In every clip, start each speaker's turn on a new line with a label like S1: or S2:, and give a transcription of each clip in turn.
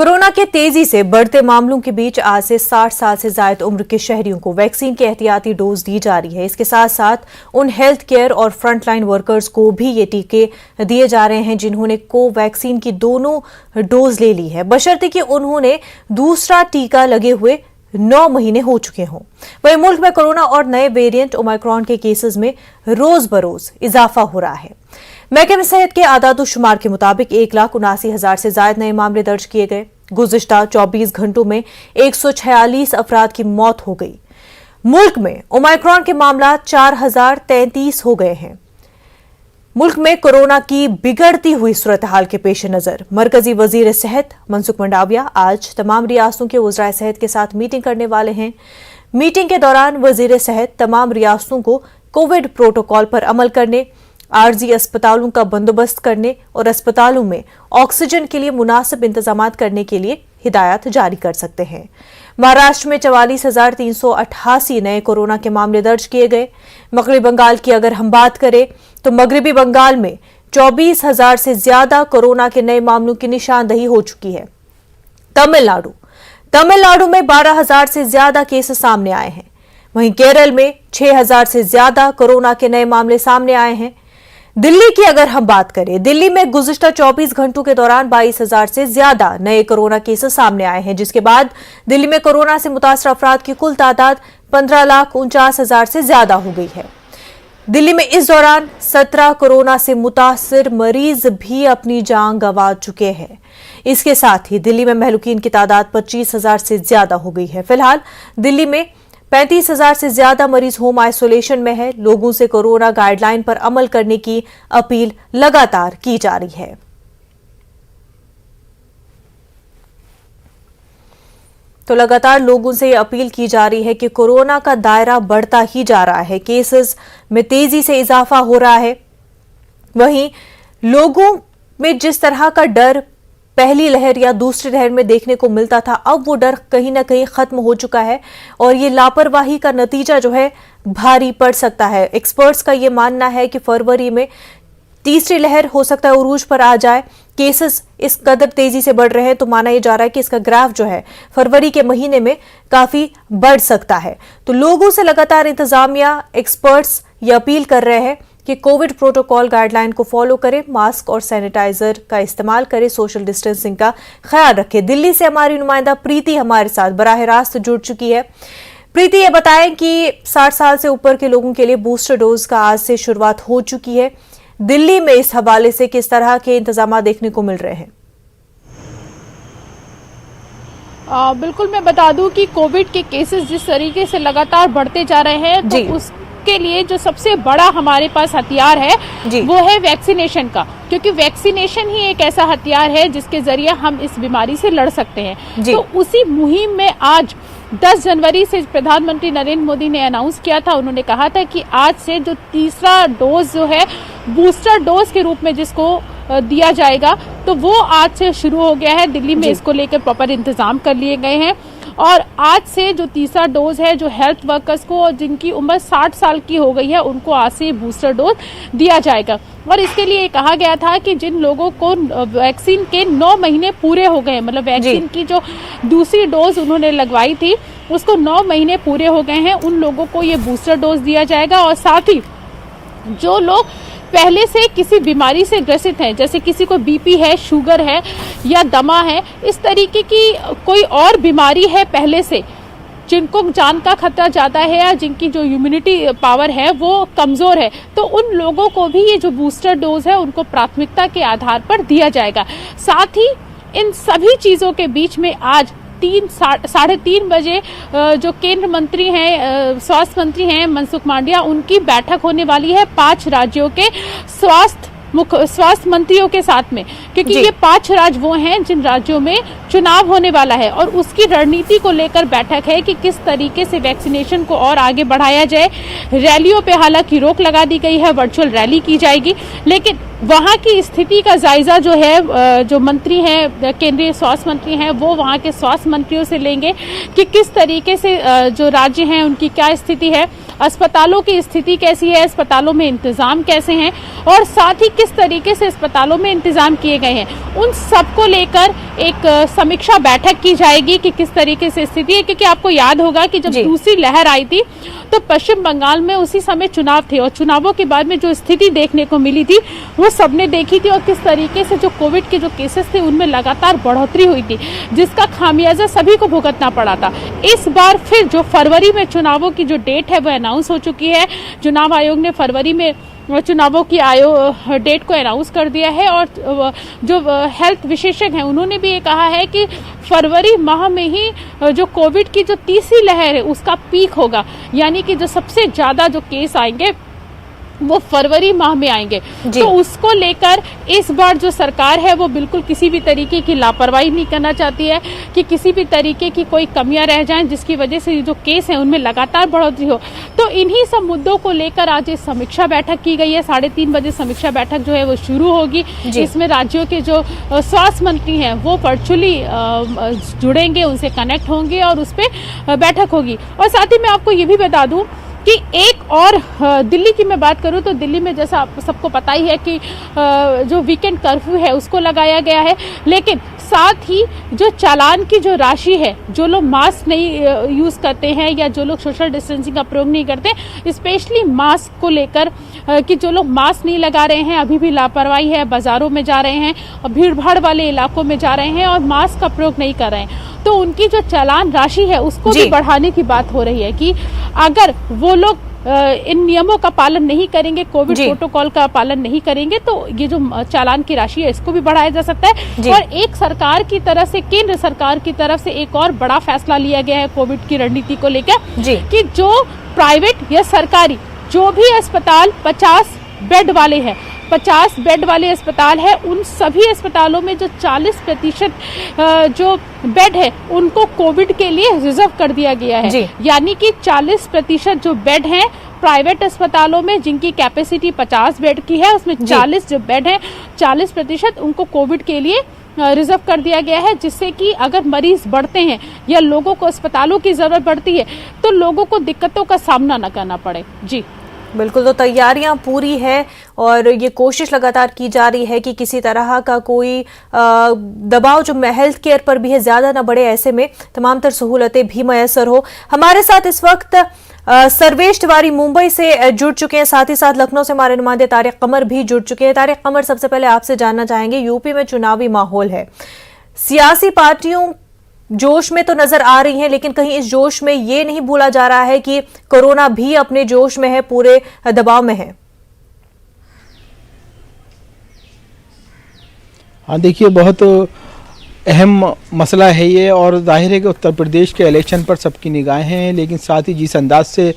S1: Corona के तेजी से बढ़ते मामलों के बीच आज से 60 साल से ज्यादा उम्र के शहरियों को वैक्सीन के एहतियाती डोज दी जा रही है। इसके साथ साथ उन हेल्थ केयर और फ्रंटलाइन वर्कर्स को भी ये टीके दिए जा रहे हैं जिन्होंने कोवैक्सीन की दोनों डोज ले ली है, बशर्ते कि उन्होंने दूसरा टीका लगे हुए 9 महीने हो चुके हों। वहीं मुल्क में कोरोना और नए वेरिएंट ओमाइक्रॉन के केसेस में रोज बरोज इजाफा हो रहा है। महकमे सेहत के आदादुशुमार के मुताबिक 1,79,000 से ज्यादा नए मामले दर्ज किए गए। गुज़िश्ता 24 घंटों में 146 अफराद की मौत हो गई। मुल्क में ओमाइक्रॉन के मामला 4,033 हो गए हैं। मुल्क में कोरोना की बिगड़ती हुई सूरत हाल के पेश नजर मरकजी वजीर सेहत मनसुख मंडाविया आज तमाम रियासतों के वज़राए सेहत के साथ मीटिंग करने वाले हैं। मीटिंग के दौरान वजीर सेहत तमाम रियासतों को कोविड प्रोटोकॉल पर अमल करने, आरजी अस्पतालों का बंदोबस्त करने और अस्पतालों में ऑक्सीजन के लिए मुनासिब इंतजाम करने के लिए हिदायत जारी कर सकते हैं। महाराष्ट्र में 44,388 नए कोरोना के मामले दर्ज किए गए। मगरबी बंगाल की अगर हम बात करें तो मगरबी बंगाल में 24,000 से ज्यादा कोरोना के नए मामलों की निशानदही हो चुकी है। तमिलनाडु में 12,000 से ज्यादा केस सामने आए हैं। वहीं केरल में 6,000 से ज्यादा कोरोना के नए मामले सामने आए हैं। दिल्ली की अगर हम बात करें, दिल्ली में गुज़िश्ता 24 घंटों के दौरान 22,000 से ज्यादा नए कोरोना केसेस सामने आए हैं, जिसके बाद दिल्ली में कोरोना से मुतासर अफराद की कुल तादाद 15,49,000 से ज्यादा हो गई है। दिल्ली में इस दौरान 17 कोरोना से मुतासर मरीज भी अपनी जान गंवा चुके हैं। इसके साथ ही दिल्ली में महलूकीन की तादाद 25,000 से ज्यादा हो गई है। फिलहाल दिल्ली में 35,000 से ज्यादा मरीज होम आइसोलेशन में है। लोगों से कोरोना गाइडलाइन पर अमल करने की अपील लगातार की जा रही है। तो लगातार लोगों से अपील की जा रही है कि कोरोना का दायरा बढ़ता ही जा रहा है, केसेस में तेजी से इजाफा हो रहा है। वहीं लोगों में जिस तरह का डर पहली लहर या दूसरी लहर में देखने को मिलता था, अब वो डर कहीं ना कहीं खत्म हो चुका है और ये लापरवाही का नतीजा जो है भारी पड़ सकता है। एक्सपर्ट्स का ये मानना है कि फरवरी में तीसरी लहर हो सकता है उरूज पर आ जाए। केसेस इस कदर तेजी से बढ़ रहे हैं तो माना यह जा रहा है कि इसका ग्राफ जो है फरवरी के महीने में काफी बढ़ सकता है। तो लोगों से लगातार इंतजामिया, एक्सपर्ट्स ये अपील कर रहे हैं कि कोविड प्रोटोकॉल गाइडलाइन को फॉलो करें, मास्क और सैनिटाइजर का इस्तेमाल करें, सोशल डिस्टेंसिंग का ख्याल रखें। दिल्ली से हमारी नुमाइंदा प्रीति हमारे साथ बराह रास्त जुड़ चुकी है। प्रीति, ये बताएं कि 60 साल से ऊपर के लोगों के लिए बूस्टर डोज का आज से शुरुआत हो चुकी है। दिल्ली में इस हवाले से किस तरह के इंतजाम देखने को मिल रहे हैं?
S2: बिल्कुल, मैं बता दूं कि कोविड के केसेस जिस तरीके से लगातार बढ़ते जा रहे हैं तो उसके लिए जो सबसे बड़ा हमारे पास हथियार है वो है वैक्सीनेशन का, क्योंकि वैक्सीनेशन ही एक ऐसा हथियार है जिसके जरिए हम इस बीमारी से लड़ सकते हैं। तो उसी मुहिम में आज 10 जनवरी से प्रधानमंत्री नरेंद्र मोदी ने अनाउंस किया था। उन्होंने कहा था कि आज से जो तीसरा डोज जो है बूस्टर डोज के रूप में जिसको दिया जाएगा, तो वो आज से शुरू हो गया है। दिल्ली में इसको लेकर प्रॉपर इंतजाम कर लिए गए हैं और आज से जो तीसरा डोज है, जो हेल्थ वर्कर्स को और जिनकी उम्र 60 साल की हो गई है, उनको आज से बूस्टर डोज दिया जाएगा। और इसके लिए कहा गया था कि जिन लोगों को वैक्सीन के 9 महीने पूरे हो गए, मतलब वैक्सीन की जो दूसरी डोज उन्होंने लगवाई थी उसको 9 महीने पूरे हो गए हैं, उन लोगों को ये बूस्टर डोज दिया जाएगा। और साथ ही जो लोग पहले से किसी बीमारी से ग्रसित हैं, जैसे किसी को बीपी है, शुगर है या दमा है, इस तरीके की कोई और बीमारी है पहले से, जिनको जान का खतरा ज़्यादा है या जिनकी जो इम्यूनिटी पावर है वो कमज़ोर है, तो उन लोगों को भी ये जो बूस्टर डोज है उनको प्राथमिकता के आधार पर दिया जाएगा। साथ ही इन सभी चीज़ों के बीच में आज 3-3:30 बजे जो केंद्र मंत्री हैं, स्वास्थ्य मंत्री हैं मनसुख मांडविया, उनकी बैठक होने वाली है 5 राज्यों के स्वास्थ्य मंत्रियों के साथ में, क्योंकि ये 5 राज्य वो हैं जिन राज्यों में चुनाव होने वाला है और उसकी रणनीति को लेकर बैठक है कि किस तरीके से वैक्सीनेशन को और आगे बढ़ाया जाए। रैलियों पे हालांकि रोक लगा दी गई है, वर्चुअल रैली की जाएगी, लेकिन वहाँ की स्थिति का जायजा जो है, जो मंत्री हैं, केंद्रीय स्वास्थ्य मंत्री हैं, वो वहाँ के स्वास्थ्य मंत्रियों से लेंगे कि किस तरीके से जो राज्य हैं उनकी क्या स्थिति है, अस्पतालों की स्थिति कैसी है, अस्पतालों में इंतजाम कैसे हैं और साथ ही किस तरीके से अस्पतालों में इंतजाम किए गए हैं। उन सबको लेकर एक समीक्षा बैठक की जाएगी कि किस तरीके से स्थिति है, क्योंकि आपको याद होगा कि जब दूसरी लहर आई थी तो पश्चिम बंगाल में उसी समय चुनाव थे और चुनावों के बाद में जो स्थिति देखने को मिली थी वो सबने देखी थी और किस तरीके से जो कोविड के जो केसेस थे उनमें लगातार बढ़ोतरी हुई थी, जिसका खामियाजा सभी को भुगतना पड़ा था। इस बार फिर जो फरवरी में चुनावों की जो डेट है वो अनाउंस हो चुकी है। चुनाव आयोग ने फरवरी में चुनावों की डेट को अनाउंस कर दिया है और जो हेल्थ विशेषज्ञ हैं उन्होंने भी ये कहा है कि फरवरी माह में ही जो कोविड की जो तीसरी लहर है उसका पीक होगा, यानी कि जो सबसे ज़्यादा जो केस आएंगे वो फरवरी माह में आएंगे। तो उसको लेकर इस बार जो सरकार है वो बिल्कुल किसी भी तरीके की लापरवाही नहीं करना चाहती है कि किसी भी तरीके की कोई कमियां रह जाएं जिसकी वजह से जो केस हैं उनमें लगातार बढ़ोतरी हो। तो इन्हीं सब मुद्दों को लेकर आज एक समीक्षा बैठक की गई है। 3:30 बजे समीक्षा बैठक जो है वो शुरू होगी। इसमें राज्यों के जो स्वास्थ्य मंत्री हैं वो वर्चुअली जुड़ेंगे, उनसे कनेक्ट होंगे और उस पर बैठक होगी। और साथ ही मैं आपको ये भी बता दूं कि एक और दिल्ली की मैं बात करूं तो दिल्ली में जैसा आप सबको पता ही है कि जो वीकेंड कर्फ्यू है उसको लगाया गया है, लेकिन साथ ही जो चालान की जो राशि है, जो लोग मास्क नहीं यूज़ करते हैं या जो लोग सोशल डिस्टेंसिंग का प्रयोग नहीं करते, स्पेशली मास्क को लेकर कि जो लोग मास्क नहीं लगा रहे हैं, अभी भी लापरवाही है, बाज़ारों में जा रहे हैं और भीड़ भाड़ वाले इलाकों में जा रहे हैं और मास्क का प्रयोग नहीं कर रहे हैं, तो उनकी जो चालान राशि है उसको भी बढ़ाने की बात हो रही है कि अगर वो लोग इन नियमों का पालन नहीं करेंगे, कोविड प्रोटोकॉल का पालन नहीं करेंगे, तो ये जो चालान की राशि है इसको भी बढ़ाया जा सकता है। और एक सरकार की तरफ से, केंद्र सरकार की तरफ से एक और बड़ा फैसला लिया गया है कोविड की रणनीति को लेकर कि जो प्राइवेट या सरकारी जो भी अस्पताल 50 बेड वाले हैं, 50 बेड वाले अस्पताल है, उन सभी अस्पतालों में जो 40% जो बेड है उनको कोविड के लिए रिजर्व कर दिया गया है। यानी कि 40% जो बेड हैं प्राइवेट अस्पतालों में जिनकी कैपेसिटी 50 बेड की है, उसमें 40 जो बेड हैं 40% उनको कोविड के लिए रिजर्व कर दिया गया है, जिससे कि अगर मरीज बढ़ते हैं या लोगों को अस्पतालों की जरूरत पड़ती है तो लोगों को दिक्कतों का सामना न करना पड़े। जी
S1: बिल्कुल, तो तैयारियां पूरी है और ये कोशिश लगातार की जा रही है कि किसी तरह का कोई दबाव जो हेल्थ केयर पर भी है ज्यादा ना बढ़े, ऐसे में तमाम तर सहूलतें भी मैसर हो। हमारे साथ इस वक्त सर्वेश तिवारी मुंबई से जुड़ चुके हैं, साथ ही साथ लखनऊ से हमारे नुमाइंदे तारिक कमर भी जुड़ चुके हैं। तारिक कमर, सबसे पहले आपसे जानना चाहेंगे, यूपी में चुनावी माहौल है, सियासी पार्टियों जोश में तो नजर आ रही हैं, लेकिन कहीं इस जोश में ये नहीं भूला जा रहा है कि कोरोना भी अपने जोश में है, पूरे दबाव में है।
S3: हाँ देखिए, बहुत अहम मसला है ये और जाहिर है कि उत्तर प्रदेश के इलेक्शन पर सबकी निगाहें हैं, लेकिन साथ ही जिस अंदाज से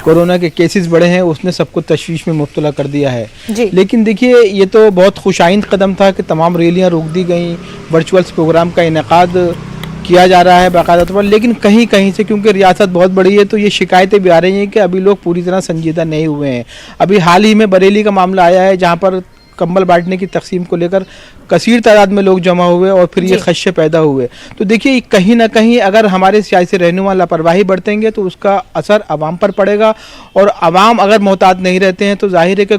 S3: कोरोना के केसेस बढ़े हैं उसने सबको तशवीश में मुब्तला कर दिया है। लेकिन देखिए, ये तो बहुत खुशाइंद कदम था कि तमाम रैलियां रोक दी गई, वर्चुअल प्रोग्राम का इनेकाद किया जा रहा है बाकायदा तौर पर, लेकिन कहीं कहीं से क्योंकि रियासत बहुत बड़ी है तो ये शिकायतें भी आ रही हैं कि अभी लोग पूरी तरह संजीदा नहीं हुए हैं। अभी हाल ही में बरेली का मामला आया है जहाँ पर कंबल बांटने की तकसीम को लेकर कसीर तादाद में लोग जमा हुए और फिर ये खदशे पैदा हुए। तो देखिए, कहीं ना कहीं अगर हमारे सियासी रहनुमा लापरवाही बरतेंगे तो उसका असर अवाम पर पड़ेगा और अवाम अगर मोहतात नहीं रहते हैं तो जाहिर है कि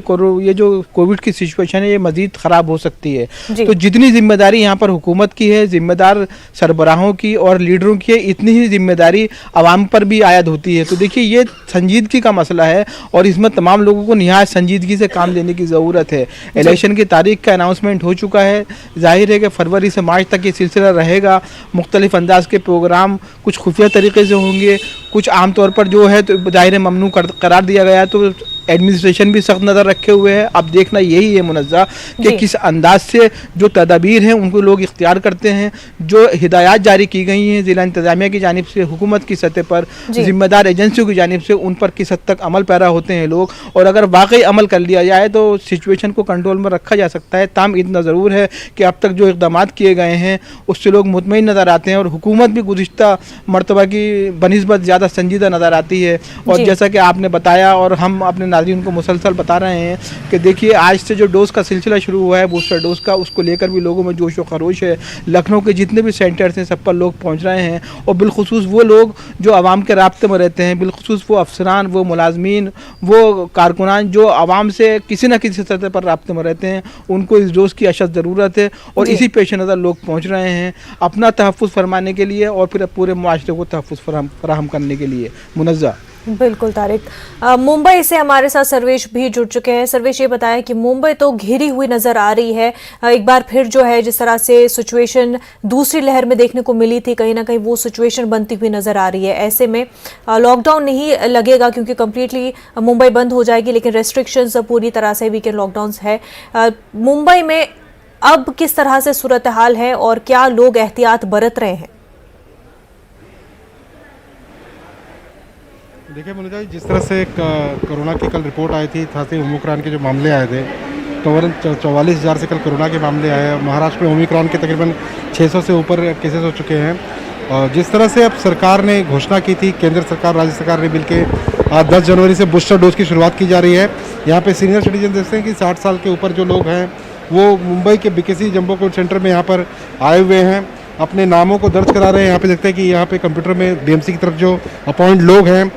S3: ये जो कोविड की सिचुएशन है ये मजीद ख़राब हो सकती है। तो जितनी जिम्मेदारी यहाँ पर हुकूमत की है, जिम्मेदार सरबराहों की और लीडरों की है, इतनी ही जिम्मेदारी अवाम पर भी आयद होती है। तो देखिए, ये संजीदगी का मसला है और इसमें तमाम लोगों को निहायत संजीदगी से काम लेने की ज़रूरत है। इलेक्शन की तारीख का अनाउंसमेंट हो चुका है, जाहिर है कि फरवरी से मार्च तक ये सिलसिला रहेगा। मुख्तलिफ अंदाज के प्रोग्राम कुछ खुफिया तरीके से होंगे, कुछ आमतौर पर जो है तो जाहिर है ममनू करार दिया गया है, तो एडमिनिस्ट्रेशन भी सख्त नज़र रखे हुए है। अब देखना यही है मुनज़्ज़ा कि किस अंदाज से जो तदाबीर हैं उनको लोग इख्तियार करते हैं। जो हिदायत जारी की गई हैं ज़िला इंतज़ामिया की जानिब से, हुकूमत की सतह पर, जिम्मेदार एजेंसियों की जानिब से, उन पर किस हद तक अमल पैरा होते हैं लोग, और अगर वाकई अमल कर लिया जाए तो सिचुएशन को कंट्रोल में रखा जा सकता है। ताम इतना ज़रूर है कि अब तक जो इक़दाम किए गए हैं उससे लोग मुतमईन नज़र आते हैं और हुकूमत भी गुज़िश्ता मरतबा की बनिस्बत ज़्यादा संजीदा नज़र आती है। और जैसा कि आपने बताया और हम अपने दादाजी उनको मुसलसल बता रहे हैं कि देखिए आज से जो डोज का सिलसिला शुरू हुआ है बूस्टर डोज का, उसको लेकर भी लोगों में जोश व खरोश है। लखनऊ के जितने भी सेंटर्स हैं सब पर लोग पहुँच रहे हैं और बिलखुसूस वो लोग जो आवाम के राब्ते में रहते हैं, बिलखुसूस वो अफसरान, वो मुलाजमीन, वो कारकुनान जो आवाम से किसी न किसी सतह पर राब्ते में रहते हैं, उनको इस डोज की अशद ज़रूरत है और इसी पेश नज़र लोग पहुँच रहे हैं अपना तहफ़्फ़ुज़ फरमाने के लिए और फिर पूरे मुआशरे को तहफ़्फ़ुज़ फराहम करने के लिए। मुनज़्ज़ा।
S1: बिल्कुल तारिक। मुंबई से हमारे साथ सर्वेश भी जुड़ चुके हैं। सर्वेश, ये बताएं कि मुंबई तो घिरी हुई नजर आ रही है, एक बार फिर जो है जिस तरह से सिचुएशन दूसरी लहर में देखने को मिली थी, कहीं ना कहीं वो सिचुएशन बनती हुई नजर आ रही है। ऐसे में लॉकडाउन नहीं लगेगा क्योंकि कंप्लीटली मुंबई बंद हो जाएगी, लेकिन रेस्ट्रिक्शंस पूरी तरह से वीकेंड लॉकडाउन है। मुंबई में अब किस तरह से सूरत हाल है और क्या लोग एहतियात बरत रहे हैं?
S4: देखिए मुनिजा, जिस तरह से कोरोना की कल रिपोर्ट आई थी, साथ ही ओमिक्रॉन के जो मामले आए थे, तकरीबन 44,000 से कल कोरोना के मामले आए। महाराष्ट्र में ओमिक्रॉन के तकरीबन 600 से ऊपर केसेस हो चुके हैं। और जिस तरह से अब सरकार ने घोषणा की थी, केंद्र सरकार राज्य सरकार ने मिलकर 10 जनवरी से बूस्टर डोज की शुरुआत की जा रही है। यहाँ पे सीनियर सिटीजन देखते हैं कि 60 साल के ऊपर जो लोग हैं वो मुंबई के बीकेसी जंबो कोविड सेंटर में यहाँ पर आए हुए हैं, अपने नामों को दर्ज करा रहे हैं। यहाँ पे देखते हैं कि यहाँ पे कंप्यूटर में बीएमसी की तरफ जो अपॉइंट लोग हैं,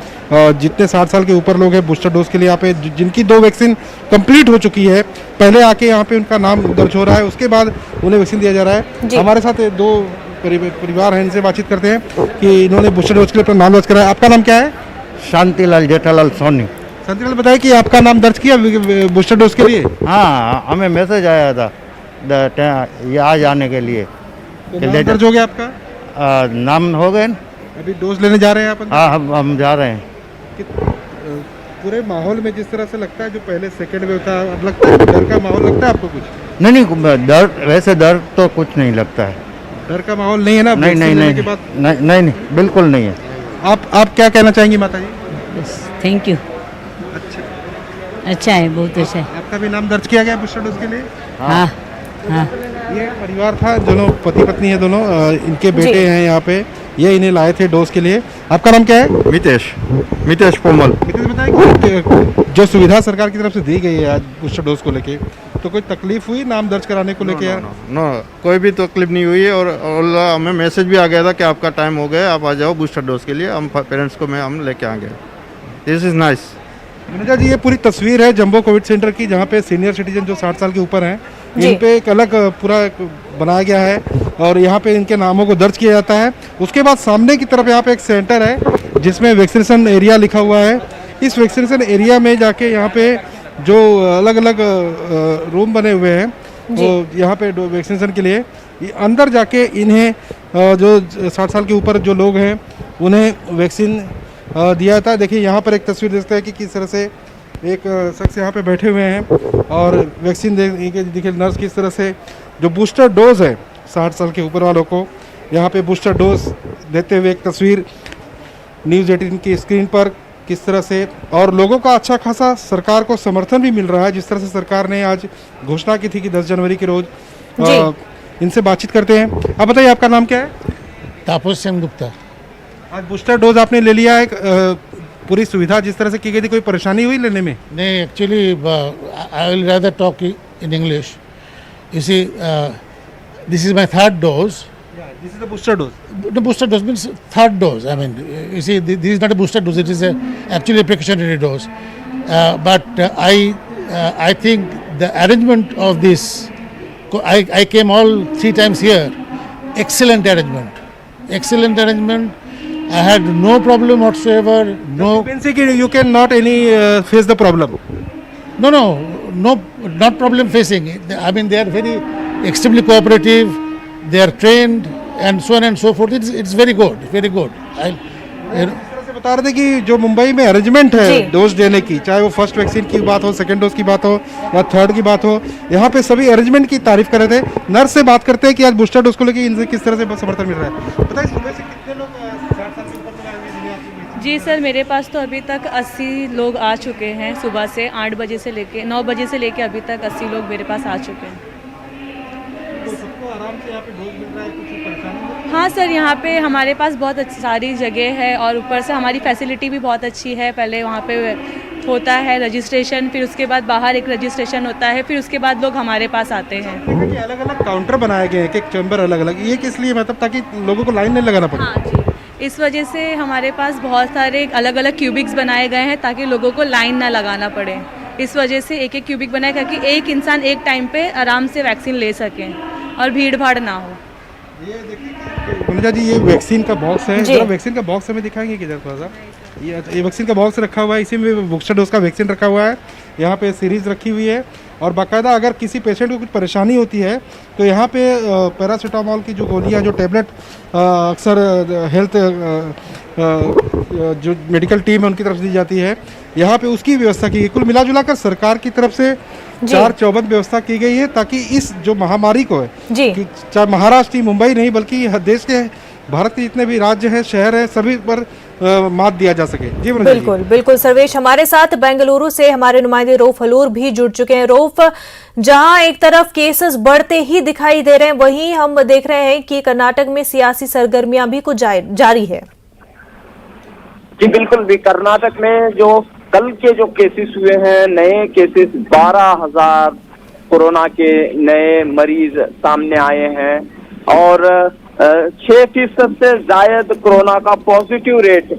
S4: जितने 60 साल के ऊपर लोग हैं बूस्टर डोज के लिए यहाँ पे जिनकी 2 वैक्सीन कंप्लीट हो चुकी है, पहले आके यहाँ पे उनका नाम दर्ज हो रहा है, उसके बाद उन्हें वैक्सीन दिया जा रहा है। हमारे साथ 2 परिवार हैं, इनसे बातचीत करते हैं कि इन्होंने बूस्टर डोज के लिए अपना नाम दर्ज कराया। आपका नाम क्या है?
S5: शांतिलाल जेठालाल सोनी।
S4: शांतिलाल, बताइए कि आपका नाम दर्ज किया बूस्टर डोज के लिए?
S5: हाँ, हमें मैसेज आया था आज आने के लिए।
S4: नाम दर्ज हो गया आपका?
S5: नाम हो गए।
S4: अभी डोज लेने जा रहे हैं आप?
S5: हाँ, हम जा रहे हैं।
S4: पूरे माहौल में जिस तरह से लगता है जो पहले सेकंड में था, अब लगता है डर का माहौल लगता है आपको कुछ?
S5: नहीं, डर वैसे डर तो कुछ नहीं लगता है।
S4: डर का माहौल नहीं है ना?
S5: नहीं, बिल्कुल नहीं है।
S4: आप क्या कहना चाहेंगी माता जी?
S6: Thank you. अच्छा है, बहुत अच्छा है।
S4: आपका भी नाम दर्ज किया गया बूस्टर डोज के लिए?
S6: हाँ।
S4: ये परिवार था, दोनों पति पत्नी है, दोनों इनके बेटे हैं यहाँ पे, ये इन्हें लाए थे डोज के लिए। आपका नाम क्या है?
S5: मितेश पोमल।
S4: मितेश, बताइए कि जो सुविधा सरकार की तरफ से दी गई है आज बूस्टर डोज को लेके, तो कोई तकलीफ हुई नाम दर्ज कराने को लेके?
S7: नो, कोई भी तकलीफ नहीं हुई है और हमें मैसेज भी आ गया था कि आपका टाइम हो गया, आप आ जाओ बूस्टर डोज के लिए। हम पेरेंट्स को हम लेके आ गए। This is nice.
S4: Manuja ji, ये पूरी तस्वीर है जंबो कोविड सेंटर की, जहाँ पे सीनियर सिटीजन जो 60 साल के ऊपर हैं, इन पे एक अलग पूरा बनाया गया है और यहाँ पे इनके नामों को दर्ज किया जाता है। उसके बाद सामने की तरफ यहाँ पे एक सेंटर है जिसमें वैक्सीनेशन एरिया लिखा हुआ है। इस वैक्सीनेशन एरिया में जाके यहाँ पे जो अलग अलग रूम बने हुए हैं, तो यहाँ पे वैक्सीनेशन के लिए अंदर जाके इन्हें जो 60 साल के ऊपर जो लोग हैं उन्हें वैक्सीन दिया था। देखिए यहाँ पर एक तस्वीर देखते हैं कि किस तरह से एक शख्स यहाँ पे बैठे हुए हैं और वैक्सीन देखिए नर्स किस तरह से जो बूस्टर डोज है 60 साल के ऊपर वालों को यहाँ पे बूस्टर डोज देते हुए एक तस्वीर न्यूज़ 18 की स्क्रीन पर किस तरह से, और लोगों का अच्छा खासा सरकार को समर्थन भी मिल रहा है। जिस तरह से सरकार ने आज घोषणा की थी कि 10 जनवरी के रोज इनसे बातचीत करते हैं। आप बताइए, आपका नाम क्या है?
S8: तापस सेन गुप्ता।
S4: आज बूस्टर डोज आपने ले लिया है, पूरी सुविधा जिस तरह से की गई थी, कोई परेशानी हुई लेने में?
S8: नहीं, actually I will rather talk in English. You see, this is my third dose.
S4: This is the booster dose.
S8: The booster dose means third dose. I mean, you see, this is not a booster dose. It is actually a precautionary dose. But I think the arrangement of this, I came all 3 times here. Excellent arrangement. Excellent arrangement. I had no problem whatsoever. No.
S4: You cannot face the problem.
S8: No, not problem facing. I mean, they are very extremely cooperative. They are trained. And so on and so forth. It's very good, very good.
S4: बता रहे थे कि जो मुंबई में arrangement है dose देने की, चाहे वो फर्स्ट वैक्सीन की बात हो, सेकंड डोज की बात हो या थर्ड की बात हो, यहाँ पे सभी अरेंजमेंट की तारीफ कर रहे थे। नर्स से बात करते हैं कि आज बूस्टर डोज को लेकर इनसे किस तरह से समर्थन मिल रहा है। बताइए, सुबह से कितने लोग 60 साल के ऊपर आए हुए?
S9: जी सर, मेरे पास तो अभी तक 80 लोग आ चुके हैं। सुबह से 8 बजे से लेके 9 बजे से लेके अभी तक 80 लोग मेरे पास आ चुके हैं।
S4: तो सबको आराम से यहाँ पे डोज मिल रहा है, कुछ परेशानी?
S9: हाँ सर, यहाँ पे हमारे पास बहुत सारी जगह है और ऊपर से हमारी फैसिलिटी भी बहुत अच्छी है। पहले वहाँ पे होता है रजिस्ट्रेशन, फिर उसके बाद बाहर एक रजिस्ट्रेशन होता है, फिर उसके बाद लोग हमारे पास आते हैं।
S4: अलग अलग काउंटर बनाए गए हैं, एक चैम्बर अलग अलग, ये किस लिए, मतलब ताकि लोगों को लाइन नहीं लगाना पड़े?
S9: हाँ जी, इस वजह से हमारे पास बहुत सारे अलग अलग क्यूबिक्स बनाए गए हैं ताकि लोगों को लाइन ना लगाना पड़े। इस वजह से एक एक क्यूबिक बनाया ताकि एक इंसान एक टाइम पे आराम से वैक्सीन ले सके और भीड़ भाड़ ना हो।
S4: ये देखिए वंदना जी, ये वैक्सीन का बॉक्स है, जरा वैक्सीन का बॉक्स हमें दिखाएंगे किधर थोड़ा सा? ये वैक्सीन का बॉक्स रखा हुआ है, इसी में बूस्टर डोज का वैक्सीन रखा हुआ है। यहाँ पे सीरीज रखी हुई है और बाकायदा अगर किसी पेशेंट को कुछ परेशानी होती है तो यहाँ पे पैरासीटामोल की जो गोलियाँ, जो टेबलेट अक्सर हेल्थ जो मेडिकल टीम है उनकी तरफ से दी जाती है, यहाँ पे उसकी व्यवस्था की गई। कुल मिला जुला कर सरकार की तरफ से 4 चौबंद व्यवस्था की गई है ताकि इस जो महामारी को है, कि चाहे महाराष्ट्र, मुंबई नहीं बल्कि देश के, भारत के जितने भी राज्य हैं, शहर हैं, सभी पर मात दिया जा सके। जी
S1: बिल्कुल बिल्कुल सर्वेश, हमारे साथ बेंगलुरु से हमारे नुमाइंदे रऊफ हलूर भी जुड़ चुके हैं। रऊफ, जहां एक तरफ केसेस बढ़ते ही दिखाई दे रहे हैं, वहीं हम देख रहे हैं कि कर्नाटक में सियासी सरगर्मियां भी कुछ जारी है।
S10: जी बिल्कुल, भी कर्नाटक में जो कल के जो केसेस हुए हैं, नए केसेस 12,000 कोरोना के नए मरीज सामने आए हैं और 6% से ज्यादा कोरोना का पॉजिटिव रेट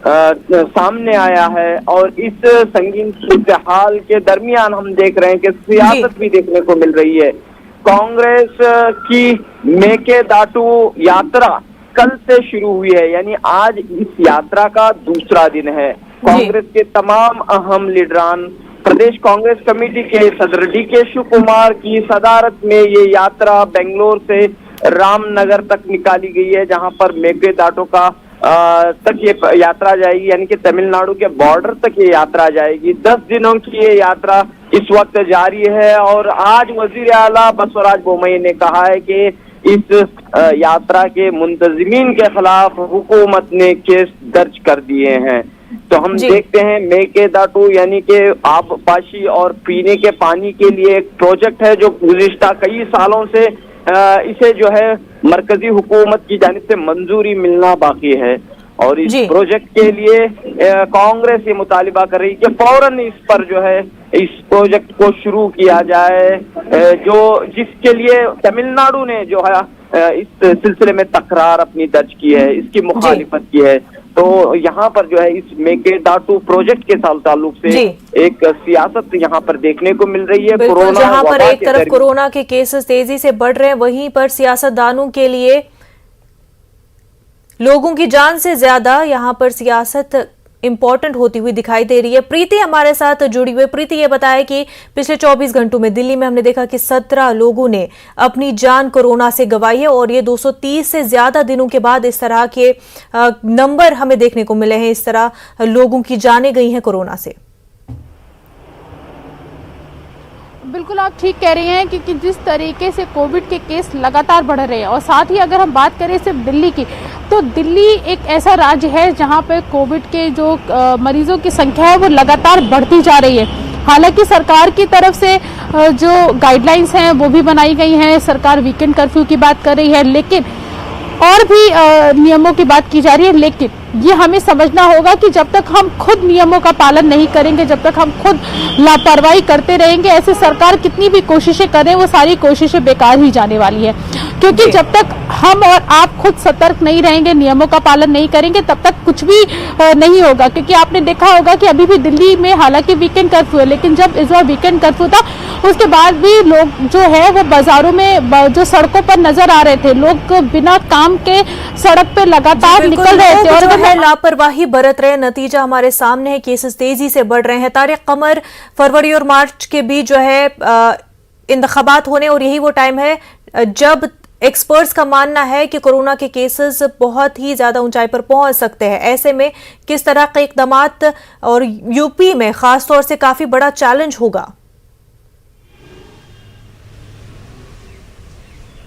S10: सामने आया है। और इस संगीन सूरत-ए-हाल के दरमियान हम देख रहे हैं कि सियासत भी देखने को मिल रही है। कांग्रेस की मेकेदाटू यात्रा कल से शुरू हुई है, यानी आज इस यात्रा का दूसरा दिन है। कांग्रेस के तमाम अहम लीडरान, प्रदेश कांग्रेस कमेटी के सदर डीके शिव कुमार की सदारत में ये यात्रा बेंगलोर से रामनगर तक निकाली गई है, जहां पर मेकेदाटू का तक ये यात्रा जाएगी, यानी कि तमिलनाडु के बॉर्डर तक ये यात्रा जाएगी। 10 दिनों की ये यात्रा इस वक्त जारी है और आज वजीर आला बसवराज बोम्मई ने कहा है कि इस यात्रा के मुंतजिमीन के खिलाफ हुकूमत ने केस दर्ज कर दिए हैं। तो हम देखते हैं मेकेदाटू यानी कि आबपाशी और पीने के पानी के लिए एक प्रोजेक्ट है जो गुज़िश्ता कई सालों से इसे जो है मरकजी हुकूमत की जानिब से मंजूरी मिलना बाकी है। और इस प्रोजेक्ट के लिए कांग्रेस ये मुतालिबा कर रही है कि फौरन इस पर जो है इस प्रोजेक्ट को शुरू किया जाए, जो जिसके लिए तमिलनाडु ने जो है इस सिलसिले में तकरार अपनी दर्ज की है, इसकी मुखालिफत की है। तो यहाँ पर जो है इस मेकेदाटू प्रोजेक्ट के ताल्लुक से एक सियासत यहाँ पर देखने को मिल रही है। कोरोना,
S1: जहाँ पर एक तरफ कोरोना के केसेस तेजी से बढ़ रहे हैं, वहीं पर सियासतदानों के लिए लोगों की जान से ज्यादा यहाँ पर सियासत इंपॉर्टेंट होती हुई दिखाई दे रही है। प्रीति हमारे साथ जुड़ी हुई। प्रीति, ये बताया कि पिछले 24 घंटों में दिल्ली में हमने देखा कि 17 लोगों ने अपनी जान कोरोना से गंवाई है और ये 230 से ज्यादा दिनों के बाद इस तरह के नंबर हमें देखने को मिले हैं, इस तरह लोगों की जानें गई हैं कोरोना से।
S2: बिल्कुल आप ठीक कह रहे हैं कि जिस तरीके से कोविड के केस लगातार बढ़ रहे हैं और साथ ही अगर हम बात करें सिर्फ दिल्ली की, तो दिल्ली एक ऐसा राज्य है जहां पे कोविड के जो मरीजों की संख्या है वो लगातार बढ़ती जा रही है। हालांकि सरकार की तरफ से जो गाइडलाइंस हैं वो भी बनाई गई हैं, सरकार वीकेंड कर्फ्यू की बात कर रही है, लेकिन और भी नियमों की बात की जा रही है। लेकिन ये हमें समझना होगा कि जब तक हम खुद नियमों का पालन नहीं करेंगे, जब तक हम खुद लापरवाही करते रहेंगे, ऐसे सरकार कितनी भी कोशिशें करें वो सारी कोशिशें बेकार ही जाने वाली है। क्योंकि जब तक हम और आप खुद सतर्क नहीं रहेंगे, नियमों का पालन नहीं करेंगे, तब तक कुछ भी नहीं होगा। क्योंकि आपने देखा होगा कि अभी भी दिल्ली में हालांकि वीकेंड कर्फ्यू है, लेकिन जब इस बार वीकेंड कर्फ्यू था उसके बाद भी लोग जो है वो बाजारों में, जो सड़कों पर नजर आ रहे थे, लोग बिना काम के सड़क पे लगातार निकल रहे थे और
S1: लापरवाही बरत रहे। नतीजा हमारे सामने है, केसेस तेजी से बढ़ रहे हैं। तारिक कमर, फरवरी और मार्च के बीच जो है इंतखाबात होने और यही वो टाइम है जब एक्सपर्ट्स का मानना है कि कोरोना के केसेस बहुत ही ज्यादा ऊंचाई पर पहुंच सकते हैं। ऐसे में किस तरह के इकदामात और यूपी में खासतौर से काफी बड़ा चैलेंज होगा?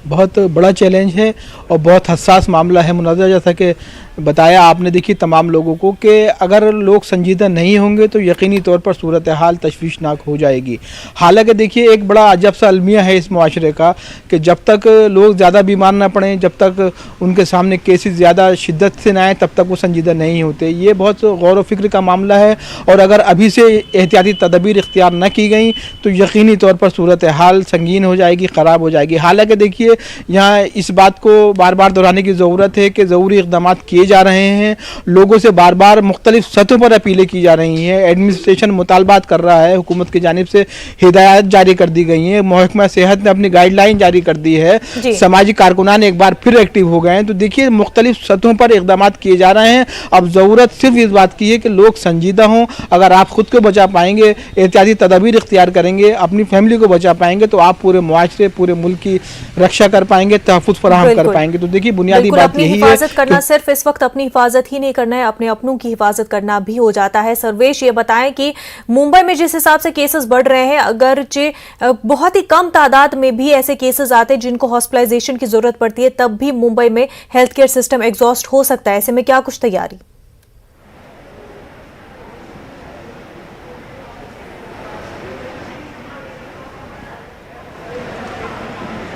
S3: बहुत बड़ा चैलेंज है और बहुत हसास मामला है मुनाज़ा, जैसा कि बताया आपने देखिए तमाम लोगों को कि अगर लोग संजीदा नहीं होंगे तो यकीनी तौर पर सूरत हाल तशवीशनाक हो जाएगी। हालांकि देखिए एक बड़ा अजब सा अलमिया है इस मुआशरे का कि जब तक लोग ज़्यादा बीमार ना पड़ें, जब तक उनके सामने केसेस ज़्यादा शिद्दत से ना आए, तब तक वो संजीदा नहीं होते। ये बहुत गौर व फिक्र का मामला है और अगर अभी से एहतियाती तदबीर इख्तियार न की गई तो यकीनी तौर पर सूरत हाल संगीन हो जाएगी, ख़राब हो जाएगी। हालांकि देखिए यहाँ इस बात को बार बार दोहराने की ज़रूरत है कि ज़रूरी इक़दाम किए जा रहे हैं, लोगों से बार बार मुख्तलिफ सतहों पर अपीलें की जा रही हैं, एडमिनिस्ट्रेशन मुतालबात कर रहा है, हुकूमत की जानिब से हिदायत जारी कर दी गई हैं, महकमा सेहत ने अपनी गाइडलाइन जारी कर दी है, समाजी कारकुनान एक बार फिर एक्टिव हो गए हैं। तो देखिए मुख्तलिफ सतहों पर इक़दाम किए जा रहे हैं। अब ज़रूरत सिर्फ इस बात की है कि लोग संजीदा हों। अगर आप खुद को बचा पाएंगे, एहतियाती तदबीर इख्तियार करेंगे, अपनी फैमिली को बचा पाएंगे तो आप पूरे मुआशरे, पूरे मुल्क की रक्षा कर पाएंगे, तहफ़्फ़ुज़ फराहम कर पाएंगे। तो देखिए बुनियादी बात यही है।
S1: हिफाजत करना सिर्फ इस वक्त अपनी हिफाजत ही नहीं करना है, अपने अपनों की हिफाजत करना भी हो जाता है। सर्वेश ये बताएं कि मुंबई में जिस हिसाब से केसेस बढ़ रहे हैं, अगरचे बहुत ही कम तादाद में भी ऐसे केसेस आते हैं जिनको हॉस्पिटलाइजेशन की जरूरत पड़ती है, तब भी मुंबई में हेल्थ केयर सिस्टम एग्जॉस्ट हो सकता है। ऐसे में क्या कुछ तैयारी?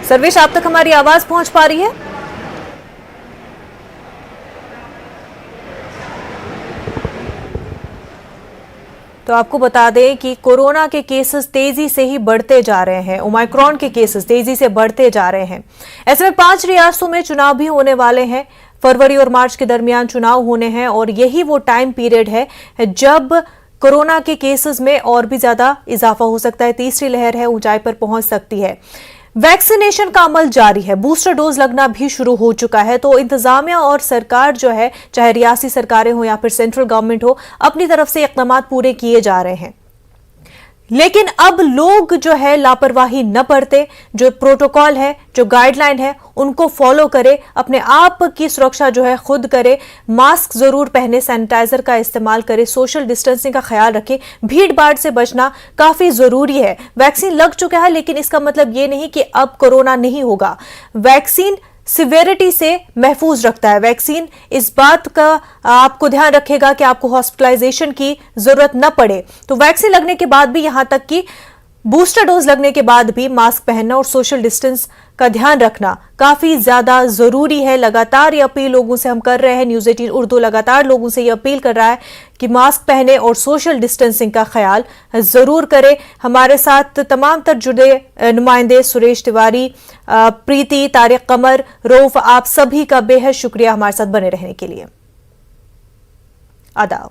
S1: सर्वेश, आप तक हमारी आवाज पहुंच पा रही है? तो आपको बता दें कि कोरोना के केसेस तेजी से ही बढ़ते जा रहे हैं, ओमाइक्रॉन के केसेस तेजी से बढ़ते जा रहे हैं। ऐसे में 5 रियासतों में चुनाव भी होने वाले हैं। फरवरी और मार्च के दरमियान चुनाव होने हैं और यही वो टाइम पीरियड है जब कोरोना के केसेस में और भी ज्यादा इजाफा हो सकता है। तीसरी लहर है, ऊंचाई पर पहुंच सकती है। वैक्सीनेशन का अमल जारी है, बूस्टर डोज लगना भी शुरू हो चुका है। तो इंतजामिया और सरकार जो है, चाहे रियासी सरकारें हो या फिर सेंट्रल गवर्नमेंट हो, अपनी तरफ से इक़दाम पूरे किए जा रहे हैं। लेकिन अब लोग जो है लापरवाही न बरते, जो प्रोटोकॉल है, जो गाइडलाइन है, उनको फॉलो करे, अपने आप की सुरक्षा जो है खुद करे, मास्क जरूर पहने, सैनिटाइजर का इस्तेमाल करे, सोशल डिस्टेंसिंग का ख्याल रखे, भीड़ भाड़ से बचना काफी जरूरी है। वैक्सीन लग चुका है लेकिन इसका मतलब ये नहीं कि अब कोरोना नहीं होगा। वैक्सीन सिवियरिटी से महफूज रखता है। वैक्सीन इस बात का आपको ध्यान रखेगा कि आपको हॉस्पिटलाइजेशन की जरूरत न पड़े। तो वैक्सीन लगने के बाद भी, यहां तक कि बूस्टर डोज लगने के बाद भी मास्क पहनना और सोशल डिस्टेंस का ध्यान रखना काफी ज्यादा जरूरी है। लगातार ये अपील लोगों से हम कर रहे हैं, न्यूज़ 18 उर्दू लगातार लोगों से ये अपील कर रहा है कि मास्क पहने और सोशल डिस्टेंसिंग का ख्याल जरूर करें। हमारे साथ तमाम तर जुड़े नुमाइंदे सुरेश तिवारी, प्रीति, तारिक कमर, रऊफ, आप सभी का बेहद शुक्रिया हमारे साथ बने रहने के लिए। आदाब।